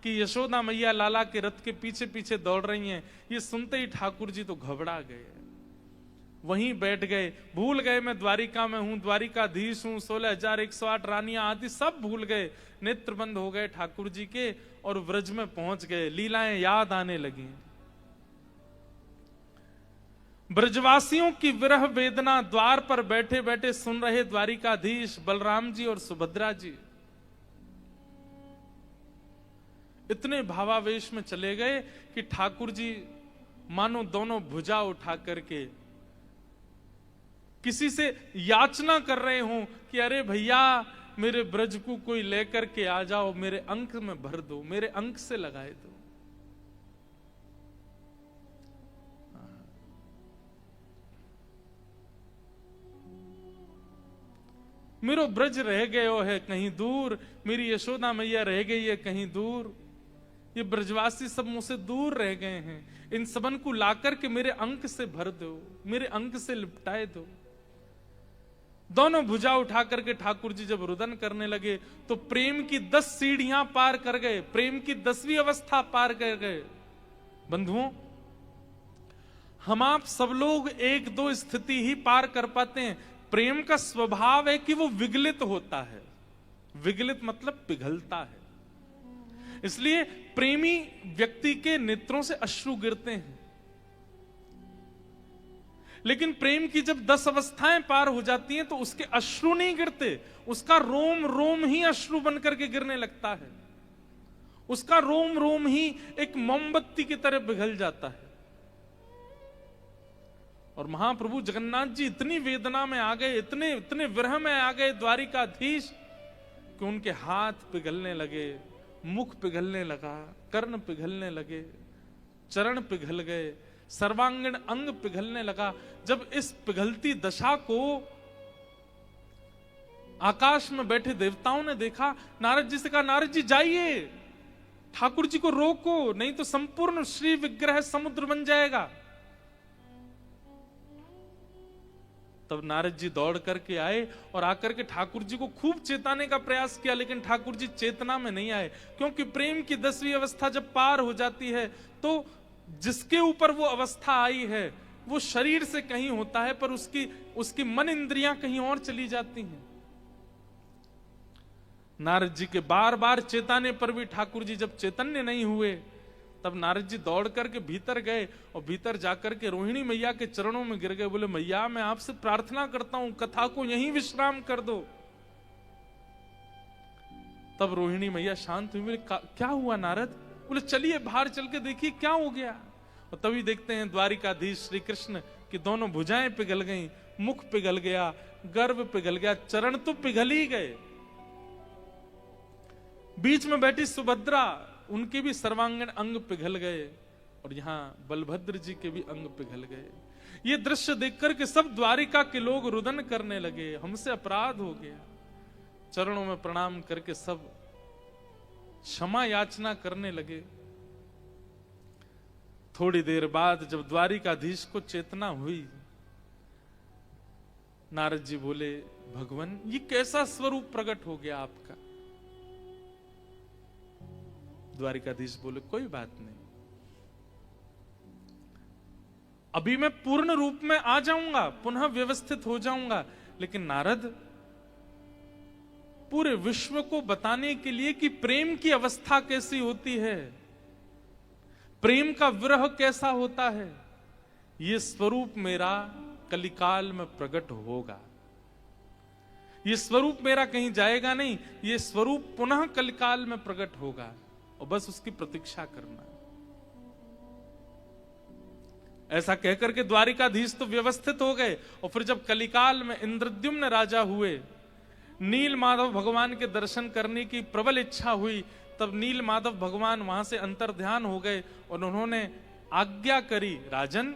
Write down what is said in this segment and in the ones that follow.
कि यशोदा मैया लाला के रथ के पीछे पीछे दौड़ रही हैं। ये सुनते ही ठाकुर जी तो घबरा गए, वहीं बैठ गए। भूल गए मैं द्वारिका में हूं, द्वारिकाधीश हूं, 16,108 रानियां आदि सब भूल गए। नेत्र बंद हो गए ठाकुर जी के और व्रज में पहुंच गए। लीलाएं याद आने लगी। ब्रजवासियों की विरह वेदना द्वार पर बैठे बैठे सुन रहे द्वारिकाधीश बलराम जी और सुभद्रा जी इतने भावावेश में चले गए कि ठाकुर जी मानो दोनों भुजा उठा करके किसी से याचना कर रहे हों कि अरे भैया मेरे ब्रज को कोई लेकर के आ जाओ, मेरे अंक में भर दो, मेरे अंक से लगाए दो। मेरो ब्रज रह गयो है कहीं दूर, मेरी यशोदा मैया रह गई है कहीं दूर। ये ब्रजवासी सब मुझसे दूर रह गए हैं, इन सबन को लाकर के मेरे अंक से भर दो, मेरे अंक से लिपटाए दो। दोनों भुजा उठा करके ठाकुर जी जब रुदन करने लगे तो प्रेम की 10 सीढ़ियां पार कर गए, प्रेम की 10वीं अवस्था पार कर गए। बंधुओं, हम आप सब लोग 1-2 स्थिति ही पार कर पाते हैं। प्रेम का स्वभाव है कि वो विगलित होता है, विगलित मतलब पिघलता है। इसलिए प्रेमी व्यक्ति के नेत्रों से अश्रु गिरते हैं। लेकिन प्रेम की जब 10 अवस्थाएं पार हो जाती हैं तो उसके अश्रु नहीं गिरते, उसका रोम रोम ही अश्रु बनकर के गिरने लगता है। उसका रोम रोम ही एक मोमबत्ती की तरह पिघल जाता है। और महाप्रभु जगन्नाथ जी इतनी वेदना में आ गए, इतने इतने विरह में आ गए द्वारिकाधीश कि उनके हाथ पिघलने लगे, मुख पिघलने लगा, कर्ण पिघलने लगे, चरण पिघल गए, सर्वांगीण अंग पिघलने लगा। जब इस पिघलती दशा को आकाश में बैठे देवताओं ने देखा, नारद जी से कहा, नारद जी जाइए, ठाकुर जी को रोको, नहीं तो संपूर्ण श्री विग्रह समुद्र बन जाएगा। तब नारद जी दौड़ करके आए और आकर के ठाकुर जी को खूब चेताने का प्रयास किया, लेकिन ठाकुर जी चेतना में नहीं आए। क्योंकि प्रेम की 10वीं अवस्था जब पार हो जाती है तो जिसके ऊपर वो अवस्था आई है वो शरीर से कहीं होता है, पर उसकी मन इंद्रियां कहीं और चली जाती हैं। नारद जी के बार बार चेताने पर भी ठाकुर जी जब चैतन्य नहीं हुए, तब नारद जी दौड़ करके भीतर गए और भीतर जाकर के रोहिणी मैया के चरणों में गिर गए। बोले, मैया मैं आपसे प्रार्थना करता हूं, कथा को यहीं विश्राम कर दो। तब रोहिणी मैया शांत हुई। बोले, क्या हुआ नारद? बोले, चलिए बाहर चल के देखिए क्या हो गया। और तभी देखते हैं द्वारिकाधीश श्री कृष्ण की दोनों भुजाएं पिघल गईं, मुख पिघल गया, गर्भ पिघल गया, चरण तो पिघल ही गए। बीच में बैठी सुभद्रा, उनके भी सर्वांगीण अंग पिघल गए और यहां बलभद्र जी के भी अंग पिघल गए। ये दृश्य देखकर के सब द्वारिका के लोग रुदन करने लगे, हमसे अपराध हो गया। चरणों में प्रणाम करके सब क्षमा याचना करने लगे। थोड़ी देर बाद जब द्वारिकाधीश को चेतना हुई, नारद जी बोले, भगवान ये कैसा स्वरूप प्रकट हो गया आपका? द्वारिकाधीश बोले, कोई बात नहीं, अभी मैं पूर्ण रूप में आ जाऊंगा, पुनः व्यवस्थित हो जाऊंगा। लेकिन नारद, पूरे विश्व को बताने के लिए कि प्रेम की अवस्था कैसी होती है, प्रेम का विरह कैसा होता है, ये स्वरूप मेरा कलिकाल में प्रकट होगा। ये स्वरूप मेरा कहीं जाएगा नहीं, ये स्वरूप पुनः कलिकाल में प्रकट होगा और बस उसकी प्रतीक्षा करना। ऐसा कहकर के द्वारिकाधीश तो व्यवस्थित हो गए। और फिर जब कलिकाल में इंद्रद्युम्न राजा हुए, नील माधव भगवान के दर्शन करने की प्रबल इच्छा हुई, तब नील माधव भगवान वहां से अंतर्ध्यान हो गए और उन्होंने आज्ञा करी, राजन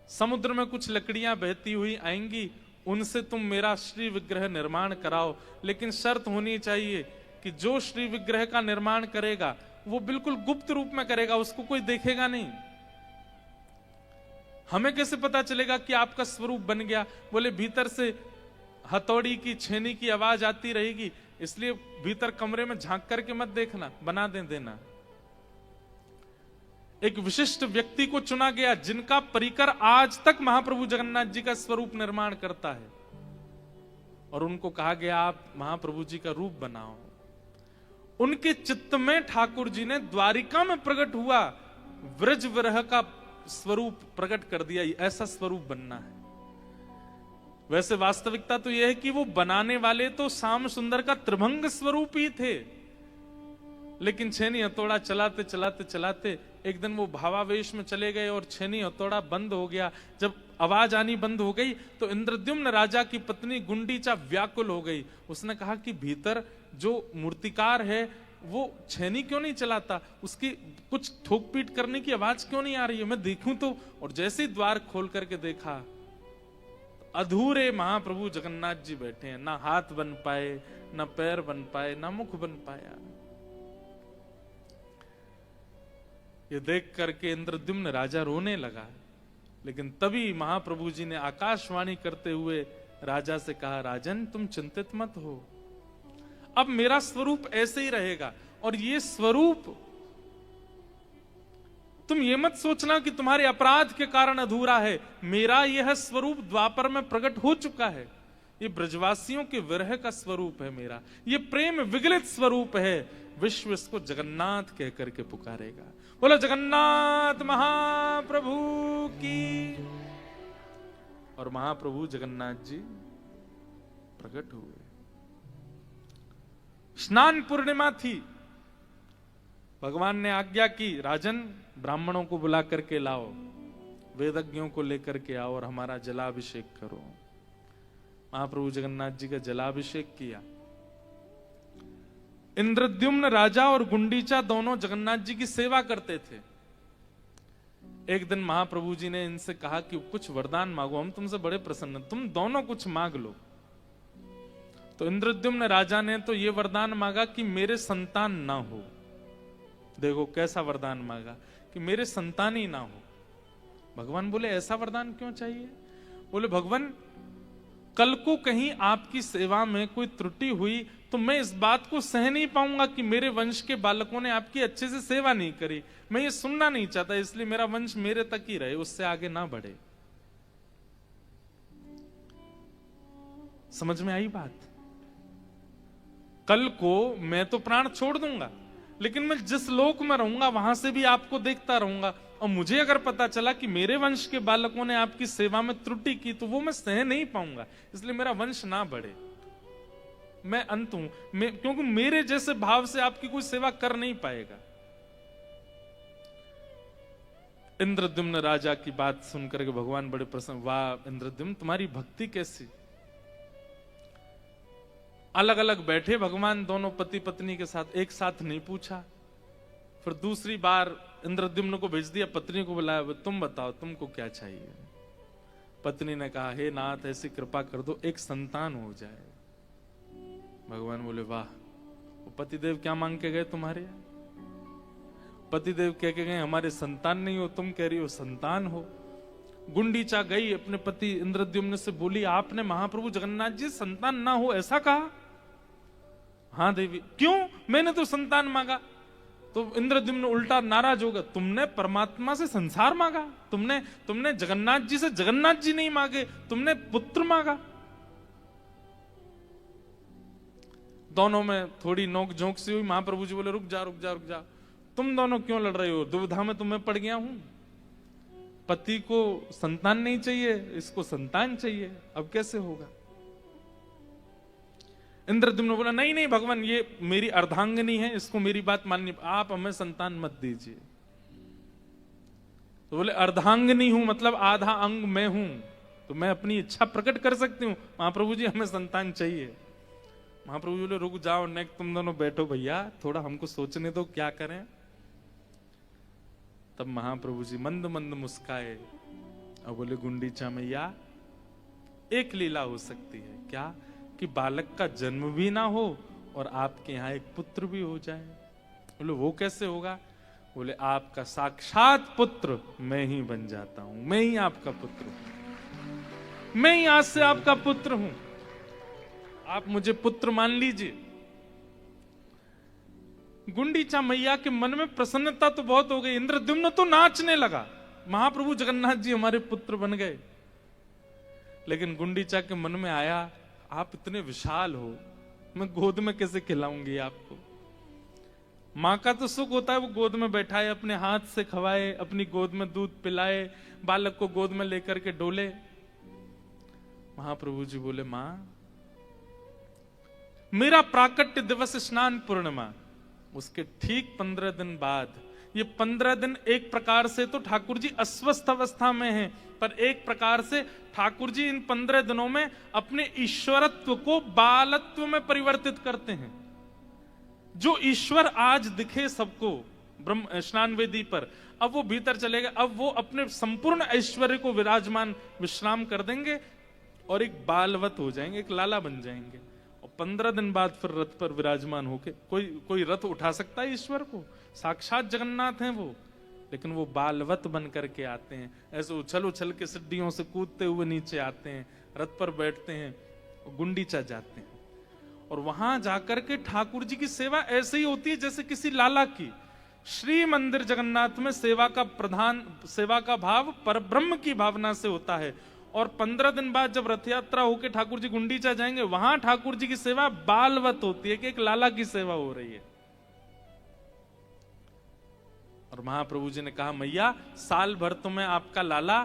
समुद्र में कुछ लकड़ियां बहती हुई आएंगी, उनसे तुम मेरा श्री विग्रह निर्माण कराओ, लेकिन शर्त होनी चाहिए कि जो श्री विग्रह का निर्माण करेगा वो बिल्कुल गुप्त रूप में करेगा, उसको कोई देखेगा नहीं। हमें कैसे पता चलेगा कि आपका स्वरूप बन गया? बोले, भीतर से हथौड़ी की छेनी की आवाज आती रहेगी, इसलिए भीतर कमरे में झांक करके मत देखना, बना देना। एक विशिष्ट व्यक्ति को चुना गया जिनका परिकर आज तक महाप्रभु जगन्नाथ जी का स्वरूप निर्माण करता है, और उनको कहा गया आप महाप्रभु जी का रूप बनाओ। उनके चित्त में ठाकुर जी ने द्वारिका में प्रकट हुआ व्रज विरह का स्वरूप प्रकट कर दिया, ऐसा स्वरूप बनना है। वैसे वास्तविकता तो यह है कि वो बनाने वाले तो श्याम सुंदर का त्रिभंग स्वरूप ही थे, लेकिन छेनी हथौड़ा चलाते चलाते चलाते एक दिन वो भावावेश में चले गए और छेनी हथौड़ा बंद हो गया। जब आवाज आनी बंद हो गई तो इंद्रद्युम्न राजा की पत्नी गुंडीचा व्याकुल हो गई। उसने कहा कि भीतर जो मूर्तिकार है वो छेनी क्यों नहीं चलाता, उसकी कुछ ठोक पीट करने की आवाज क्यों नहीं आ रही है, मैं देखूं तो। और जैसे ही द्वार खोल करके देखा, अधूरे महाप्रभु जगन्नाथ जी बैठे हैं, ना हाथ बन पाए, ना पैर बन पाए, ना मुख बन पाया। ये देख करके इंद्रद्युम्न राजा रोने लगा, लेकिन तभी महाप्रभु जी ने आकाशवाणी करते हुए राजा से कहा, राजन तुम चिंतित मत हो, अब मेरा स्वरूप ऐसे ही रहेगा। और ये स्वरूप तुम ये मत सोचना कि तुम्हारे अपराध के कारण अधूरा है, मेरा यह स्वरूप द्वापर में प्रकट हो चुका है। ये ब्रजवासियों के विरह का स्वरूप है मेरा, ये प्रेम विगलित स्वरूप है। विश्व इसको जगन्नाथ कह करके पुकारेगा। बोलो जगन्नाथ महाप्रभु की। और महाप्रभु जगन्नाथ जी प्रकट हुए। स्नान पूर्णिमा थी, भगवान ने आज्ञा की, राजन ब्राह्मणों को बुला करके लाओ, वेदज्ञों को लेकर के आओ और हमारा जलाभिषेक करो। महाप्रभु जगन्नाथ जी का जलाभिषेक किया। इंद्रद्युम्न राजा और गुंडीचा दोनों जगन्नाथ जी की सेवा करते थे। एक दिन महाप्रभु जी ने इनसे कहा कि कुछ वरदान मांगो, हम तुमसे बड़े प्रसन्न, तुम दोनों कुछ मांग लो। तो इंद्रद्युम्न राजा ने तो ये वरदान मांगा कि मेरे संतान ना हो। देखो कैसा वरदान मांगा कि मेरे संतान ही ना हो। भगवान बोले ऐसा वरदान क्यों चाहिए? बोले भगवान कल को कहीं आपकी सेवा में कोई त्रुटि हुई तो मैं इस बात को सह नहीं पाऊंगा कि मेरे वंश के बालकों ने आपकी अच्छे से सेवा नहीं करी। मैं ये सुनना नहीं चाहता, इसलिए मेरा वंश मेरे तक ही रहे, उससे आगे ना बढ़े। समझ में आई बात? कल को मैं तो प्राण छोड़ दूंगा, लेकिन मैं जिस लोक में रहूंगा वहां से भी आपको देखता रहूंगा, और मुझे अगर पता चला कि मेरे वंश के बालकों ने आपकी सेवा में त्रुटि की तो वो मैं सह नहीं पाऊंगा, इसलिए मेरा वंश ना बढ़े, मैं अंत हूं, क्योंकि मेरे जैसे भाव से आपकी कोई सेवा कर नहीं पाएगा। इंद्रद्युम्न राजा की बात सुनकर के भगवान बड़े प्रसन्न, वाह इंद्रद्युम्न तुम्हारी भक्ति कैसी। अलग अलग बैठे भगवान दोनों पति पत्नी के साथ, एक साथ नहीं पूछा। फिर दूसरी बार इंद्रद्युम्न को भेज दिया, पत्नी को बुलाया, तुम बताओ तुमको क्या चाहिए। पत्नी ने कहा, हे नाथ ऐसी कृपा कर दो एक संतान हो जाए। भगवान बोले वाह, वो पतिदेव क्या मांग के गए तुम्हारे? पतिदेव कह के गए हमारे संतान नहीं हो, तुम कह रही हो संतान हो। गुंडीचा गई अपने पति इंद्रद्युम्न से बोली, आपने महाप्रभु जगन्नाथ जी संतान ना हो ऐसा कहा? हाँ देवी। क्यों? मैंने तो संतान मांगा। तो इंद्रद्युम्न उल्टा नाराज होगा, तुमने परमात्मा से संसार मांगा, तुमने जगन्नाथ जी से जगन्नाथ जी नहीं मांगे, तुमने पुत्र मांगा। दोनों में थोड़ी नोक झोंक सी हुई। महाप्रभु जी बोले रुक जा रुक जा रुक जा, तुम दोनों क्यों लड़ रहे हो? दुविधा में तुम्हें पड़ गया हूं। पति को संतान नहीं चाहिए, इसको संतान चाहिए, अब कैसे होगा? इंद्रद्युम्न बोला नहीं नहीं भगवान, ये मेरी अर्धांगिनी है, इसको मेरी बात माननी, आप हमें संतान मत दीजिए। तो बोले अर्धांगिनी हूं मतलब आधा अंग मैं हूं, तो मैं अपनी इच्छा प्रकट कर सकती हूं। महाप्रभु जी हमें संतान चाहिए। महाप्रभु जी बोले रुक जाओ, नेक तुम दोनों बैठो भैया, थोड़ा हमको सोचने दो क्या करें। तब महाप्रभु जी मंद मंद मुस्काए और बोले गुंडीचा मैया एक लीला हो सकती है। क्या? कि बालक का जन्म भी ना हो और आपके यहाँ एक पुत्र भी हो जाए। बोले वो कैसे होगा? बोले आपका साक्षात पुत्र मैं ही बन जाता हूं, मैं ही आपका पुत्र हूं, मैं ही आज से आपका पुत्र हूं। आप मुझे पुत्र मान लीजिए। गुंडीचा मैया के मन में प्रसन्नता तो बहुत हो गई, इंद्रद्युम्न तो नाचने लगा, महाप्रभु जगन्नाथ जी हमारे पुत्र बन गए। लेकिन गुंडीचा के मन में आया, आप इतने विशाल हो, मैं गोद में कैसे खिलाऊंगी आपको। माँ का तो सुख होता है वो गोद में बैठाए, अपने हाथ से खवाए, अपनी गोद में दूध पिलाए, बालक को गोद में लेकर के डोले। महाप्रभु जी बोले, मां मेरा प्राकट्य दिवस स्नान पूर्णिमा, उसके ठीक 15 दिन बाद, ये 15 दिन एक प्रकार से तो ठाकुर जी अस्वस्थ अवस्था में हैं, पर एक प्रकार से ठाकुर जी इन 15 दिनों में अपने ईश्वरत्व को बालत्व में परिवर्तित करते हैं। जो ईश्वर आज दिखे सबको ब्रह्म स्नान वेदी पर, अब वो भीतर चलेगा, अब वो अपने संपूर्ण ऐश्वर्य को विराजमान विश्राम कर देंगे और एक बालवत हो जाएंगे, एक लाला बन जाएंगे। और 15 दिन बाद फिर रथ पर विराजमान होके, कोई रथ उठा सकता है ईश्वर को? साक्षात जगन्नाथ हैं वो, लेकिन वो बालवत बन करके आते हैं, ऐसे उछल उछल के सीढ़ियों से कूदते हुए नीचे आते हैं, रथ पर बैठते हैं, गुंडीचा जाते हैं। और वहां जाकर के ठाकुर जी की सेवा ऐसे ही होती है जैसे किसी लाला की। श्री मंदिर जगन्नाथ में सेवा का भाव परब्रह्म की भावना से होता है। और 15 दिन बाद जब रथ यात्रा होकर ठाकुर जी गुंडीचा जाएंगे, वहां ठाकुर जी की सेवा बालवत होती है कि एक लाला की सेवा हो रही है। और महाप्रभु जी ने कहा, मैया साल भर तो मैं आपका लाला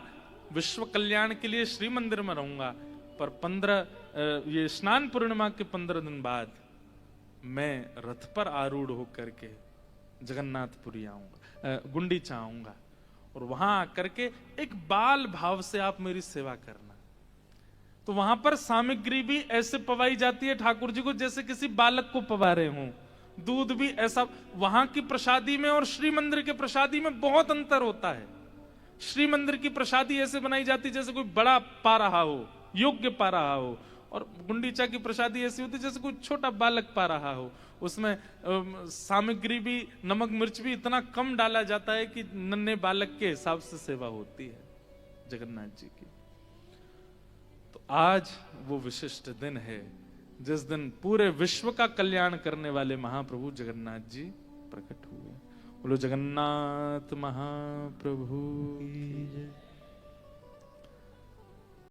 विश्व कल्याण के लिए श्री मंदिर में रहूंगा, पर ये स्नान पूर्णिमा के 15 दिन बाद मैं रथ पर आरूढ़ होकर के जगन्नाथपुरी आऊंगा, गुंडीचा आऊंगा, और वहां आकर के एक बाल भाव से आप मेरी सेवा करना। तो वहां पर सामग्री भी ऐसे पवाई जाती है ठाकुर जी को जैसे किसी बालक को पवा रहे हों, दूध भी ऐसा। वहां की प्रसादी में और श्री मंदिर के प्रसादी में बहुत अंतर होता है। श्री मंदिर की प्रसादी ऐसे बनाई जाती जैसे कोई बड़ा पा रहा हो, योग्य पा रहा हो, और गुंडीचा की प्रसादी ऐसी होती जैसे कोई छोटा बालक पा रहा हो। उसमें सामग्री भी, नमक मिर्च भी इतना कम डाला जाता है कि नन्हे बालक के हिसाब से सेवा होती है जगन्नाथ जी की। तो आज वो विशिष्ट दिन है जिस दिन पूरे विश्व का कल्याण करने वाले महाप्रभु जगन्नाथ जी प्रकट हुए। बोलो जगन्नाथ महाप्रभु की जय।